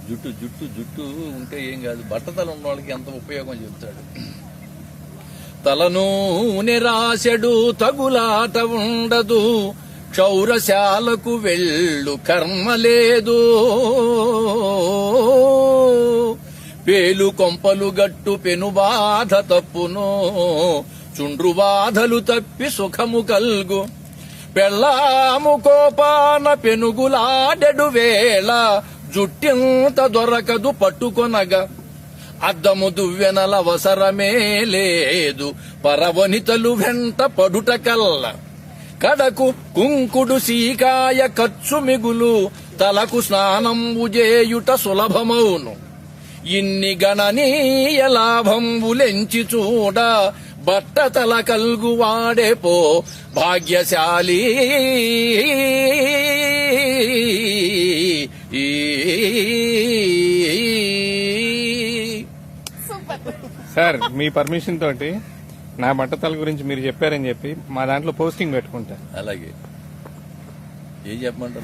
జుట్టు జుట్టు జుట్టు ఉంటే ఏం కాదు, బట్టతల ఉన్న వాళ్ళకి ఎంత ఉపయోగం చెబుతాడు. తలనూనె రాశెడు తగులాట ఉండదు, క్షౌరశాలకు వెళ్ళు కర్మ లేదు. పేలు కొంపలు గట్టు పెను బాధ తప్పును, చుండ్రు బాధలు తప్పి సుఖము కల్గు. పెళ్ళాము కోపాన పెనుగులాడెడు వేళ, జుట్టింత దొరకదు పట్టుకొనగా. అద్దము దువ్వెనల అవసరమే లేదు, పరవనితలు వెంట పడుట కల్ల. కడకు కుంకుడు సీకాయ ఖర్చు మిగులు, తలకు స్నానంబు చేయుట సులభమౌను. ఇన్ని గణనీయ లాభంబులెంచి చూడ, బట్టతల కల్గువాడే పో భాగ్యశాలి. సార్, మీ పర్మిషన్ తోటి నా బట్టతల గురించి మీరు చెప్పారని చెప్పి మా దాంట్లో పోస్టింగ్ పెట్టుకుంటా. అలాగే ఏం చెప్పమంటారు?